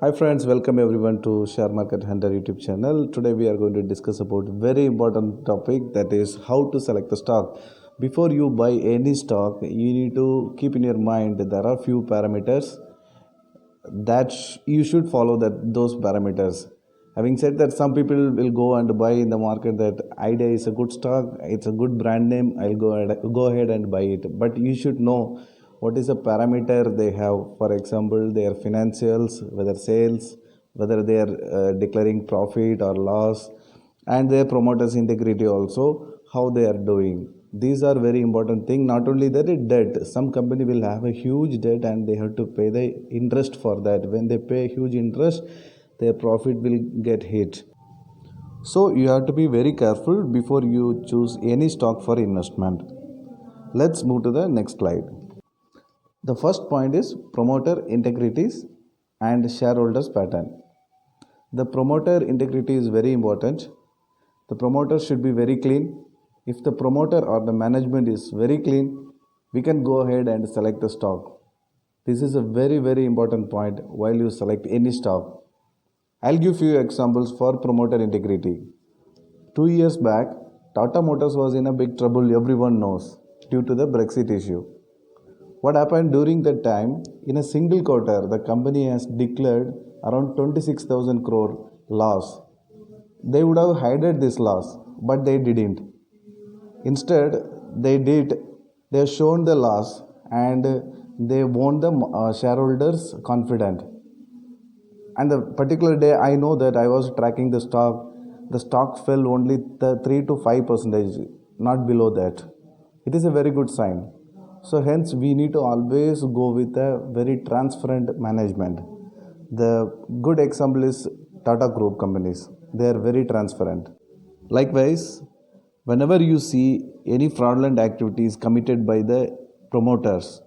Hi friends, welcome everyone to Share Market Hunter YouTube channel. Today we are going to discuss about very important topic, that is how to select the stock. Before you buy any stock, you need to keep in your mind that there are few parameters that you should follow those parameters. Having said that, some people will go and buy in the market that idea is a good stock, it's a good brand name, I'll go ahead and buy it. But you should know what is the parameter they have. For example, their financials, whether sales, whether they are declaring profit or loss, and their promoters integrity also, how they are doing. These are very important thing. Not only that, debt, some company will have a huge debt and they have to pay the interest for that. When they pay huge interest, their profit will get hit. So you have to be very careful before you choose any stock for investment. Let's move to the next slide. The first point is promoter integrities and shareholders pattern. The promoter integrity is very important. The promoter should be very clean. If the promoter or the management is very clean, we can go ahead and select the stock. This is a very important point while you select any stock. I'll give few examples for promoter integrity. 2 years back, Tata Motors was in a big trouble, everyone knows, due to the Brexit issue. What happened during that time? In a single quarter, the company has declared around 26,000 crore loss. They would have hidden this loss, but they didn't. Instead, they did. They have shown the loss and they won the shareholders confident. And the particular day, I know that I was tracking the stock. The stock fell only the 3 to 5%, not below that. It is a very good sign. So hence, we need to always go with a very transparent management. The good example is Tata Group companies. They are very transparent. Likewise, whenever you see any fraudulent activities committed by the promoters,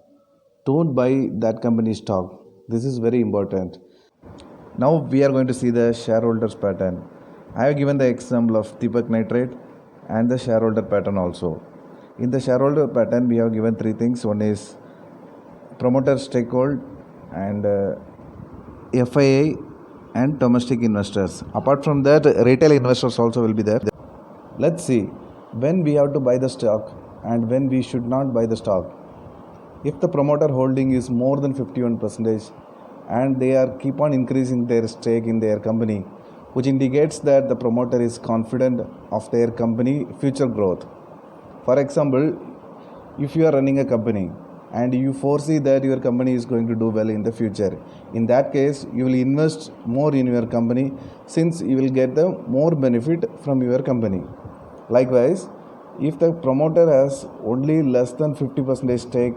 don't buy that company stock. This is very important. Now we are going to see the shareholders pattern. I have given the example of Deepak Nitrate and the shareholder pattern also. In the shareholder pattern, we have given three things. One is promoter stakehold and FII and domestic investors. Apart from that, retail investors also will be there. Let's see when we have to buy the stock and when we should not buy the stock. If the promoter holding is more than 51% and they are keep on increasing their stake in their company, which indicates that the promoter is confident of their company future growth. For example, if you are running a company and you foresee that your company is going to do well in the future, in that case you will invest more in your company, since you will get the more benefit from your company. Likewise, if the promoter has only less than 50% stake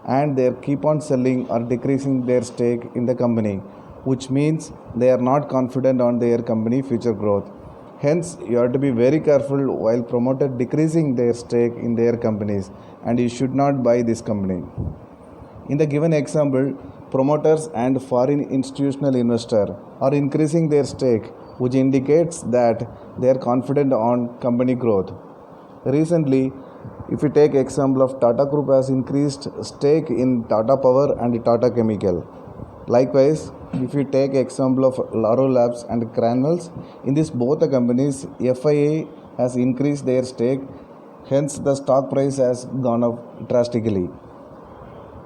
and they keep on selling or decreasing their stake in the company, which means they are not confident on their company future growth. Hence, you have to be very careful while promoter decreasing their stake in their companies, and you should not buy this company. In the given example, promoters and foreign institutional investor are increasing their stake, which indicates that they are confident on company growth. Recently, if you take example of Tata Group has increased stake in Tata Power and Tata Chemical. Likewise, if you take example of Laro Labs and Granules, in this both the companies, FIA has increased their stake, hence the stock price has gone up drastically.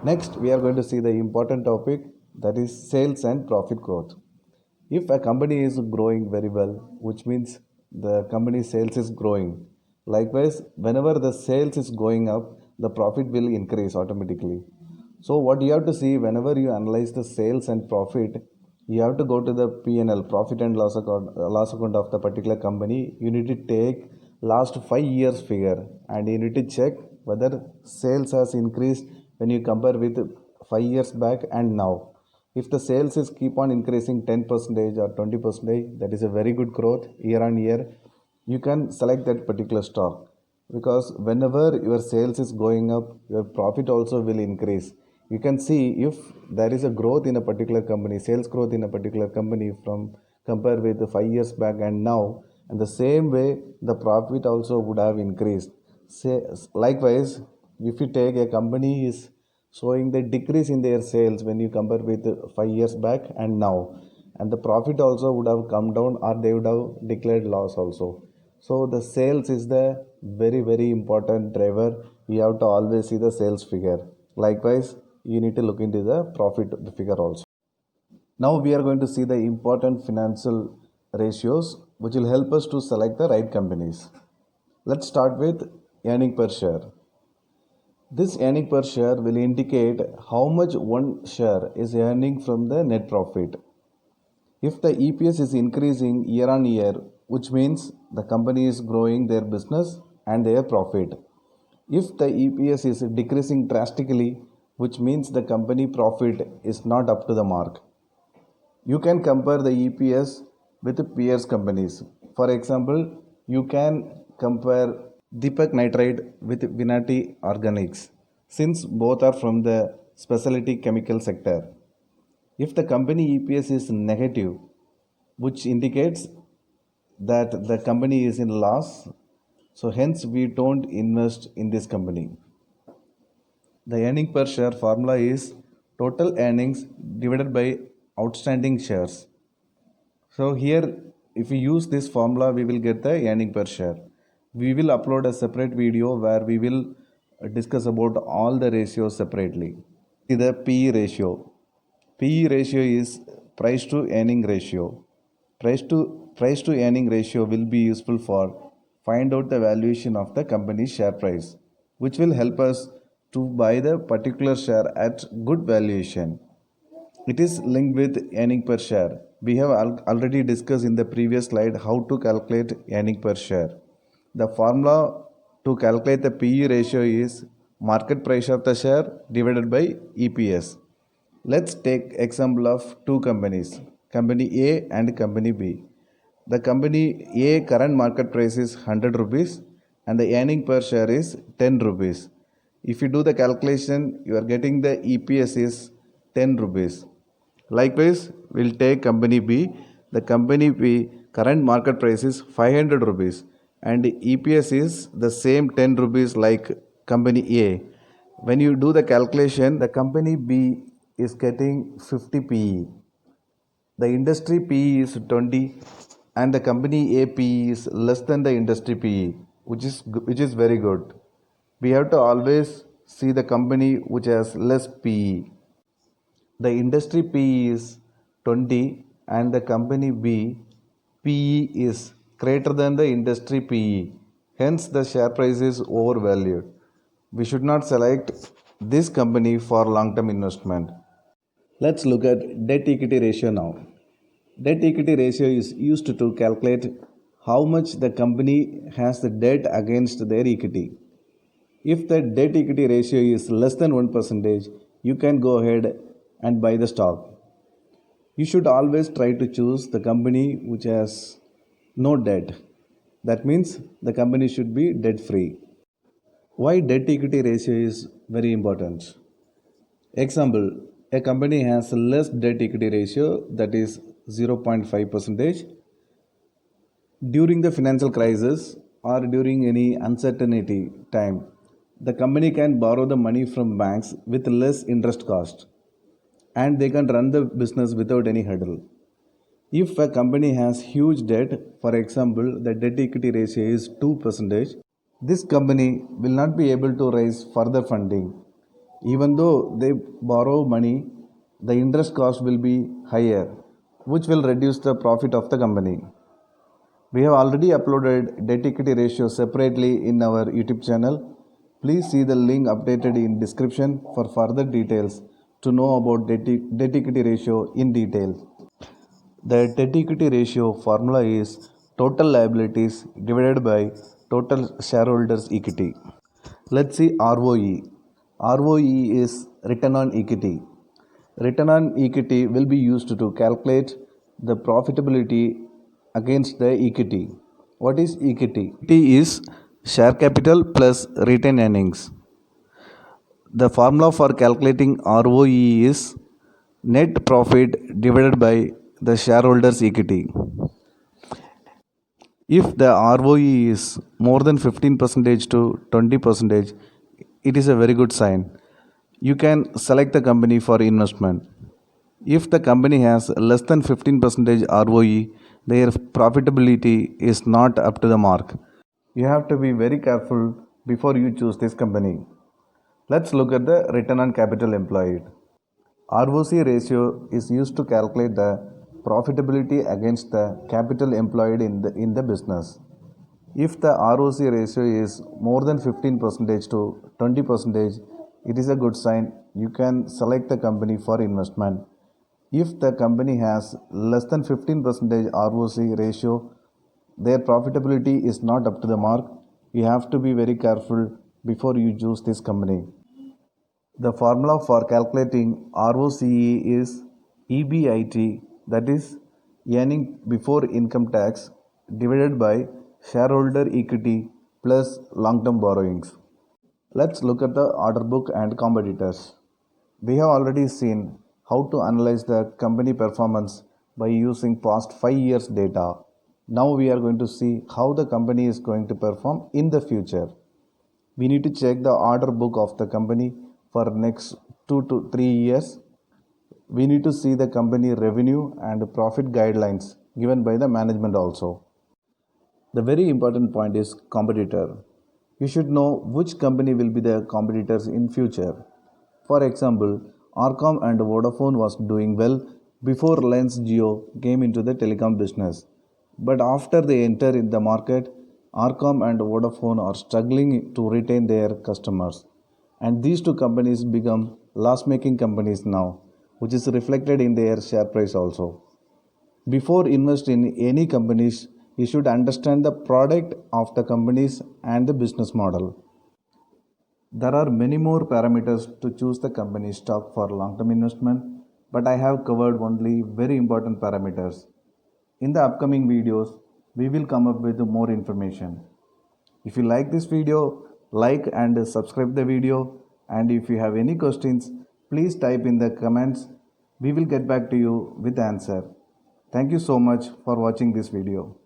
Next, we are going to see the important topic, that is sales and profit growth. If a company is growing very well, which means the company sales is growing. Likewise, whenever the sales is going up, the profit will increase automatically. So what you have to see whenever you analyze the sales and profit, you have to go to the P&L, profit and loss account of the particular company. You need to take last 5 years figure and you need to check whether sales has increased when you compare with 5 years back and now. If the sales is keep on increasing 10% or 20%, that is a very good growth year on year. You can select that particular stock, because whenever your sales is going up, your profit also will increase. You can see if there is a growth in a particular company, sales growth in a particular company from compare with 5 years back and now, and the same way the profit also would have increased. Say, likewise, if you take a company is showing the decrease in their sales when you compare with 5 years back and now, and the profit also would have come down, or they would have declared loss also. So the sales is the very important driver. You have to always see the sales figure. Likewise, you need to look into the profit figure also. Now we are going to see the important financial ratios which will help us to select the right companies. Let's start with earning per share. This earning per share will indicate how much one share is earning from the net profit. If the EPS is increasing year on year, which means the company is growing their business and their profit. If the EPS is decreasing drastically, which means the company profit is not up to the mark. You can compare the EPS with peers companies. For example, you can compare Deepak Nitrite with Vinati Organics, since both are from the specialty chemical sector. If the company EPS is negative, which indicates that the company is in loss, so hence we don't invest in this company. The earning per share formula is total earnings divided by outstanding shares. So here, if we use this formula, we will get the earning per share. We will upload a separate video where we will discuss about all the ratios separately. See the PE ratio. PE ratio is price to earning ratio. Price to earning ratio will be useful for find out the valuation of the company's share price, which will help us to buy the particular share at good valuation. It is linked with earning per share. We have already discussed in the previous slide how to calculate earning per share. The formula to calculate the PE ratio is market price of the share divided by EPS. Let's take example of two companies, company A and company B. The company A current market price is 100 rupees and the earning per share is 10 rupees. If you do the calculation, you are getting the EPS is 10 rupees. Likewise, we'll take company B. The company B current market price is 500 rupees and EPS is the same 10 rupees like company A. When you do the calculation, the company B is getting 50 PE. The industry PE is 20 and the company A PE is less than the industry PE, which is very good. We have to always see the company which has less PE. The industry PE is 20 and the company B PE is greater than the industry PE. Hence, the share price is overvalued. We should not select this company for long term investment. Let's look at debt equity ratio now. Debt equity ratio is used to calculate how much the company has the debt against their equity. If the debt equity ratio is less than 1%, you can go ahead and buy the stock. You should always try to choose the company which has no debt. That means the company should be debt free. Why debt equity ratio is very important? Example, a company has less debt equity ratio, that is 0.5 percentage. During the financial crisis or during any uncertainty time, the company can borrow the money from banks with less interest cost and they can run the business without any hurdle. If a company has huge debt, for example, the debt equity ratio is 2%, this company will not be able to raise further funding. Even though they borrow money, the interest cost will be higher, which will reduce the profit of the company. We have already uploaded debt equity ratio separately in our YouTube channel. Please see the link updated in description for further details to know about debt equity ratio in detail. The debt equity ratio formula is total liabilities divided by total shareholders equity. Let's see ROE. ROE is return on equity. Return on equity will be used to calculate the profitability against the equity. What is equity? Equity is share capital plus retained earnings. The formula for calculating ROE is net profit divided by the shareholders equity. If the ROE is more than 15% to 20%, it is a very good sign. You can select the company for investment. If the company has less than 15% ROE, their profitability is not up to the mark. You have to be very careful before you choose this company. Let's look at the return on capital employed. ROC ratio is used to calculate the profitability against the capital employed in the business. If the ROC ratio is more than 15% to 20%, it is a good sign. You can select the company for investment. If the company has less than 15% ROC ratio, their profitability is not up to the mark. You have to be very careful before you choose this company. The formula for calculating ROCE is EBIT, that is earning before income tax, divided by shareholder equity plus long term borrowings. Let's look at the order book and competitors. We have already seen how to analyze the company performance by using past 5 years data. Now we are going to see how the company is going to perform in the future. We need to check the order book of the company for next 2 to 3 years. We need to see the company revenue and profit guidelines given by the management also. The very important point is competitor. You should know which company will be the competitors in future. For example, Arcom and Vodafone was doing well before Reliance Jio came into the telecom business. But after they enter in the market, Arcom and Vodafone are struggling to retain their customers. And these two companies become loss-making companies now, which is reflected in their share price also. Before invest in any companies, you should understand the product of the companies and the business model. There are many more parameters to choose the company stock for long-term investment, but I have covered only very important parameters. In the upcoming videos, we will come up with more information. If you like this video, like and subscribe the video, and if you have any questions, please type in the comments. We will get back to you with the answer. Thank you so much for watching this video.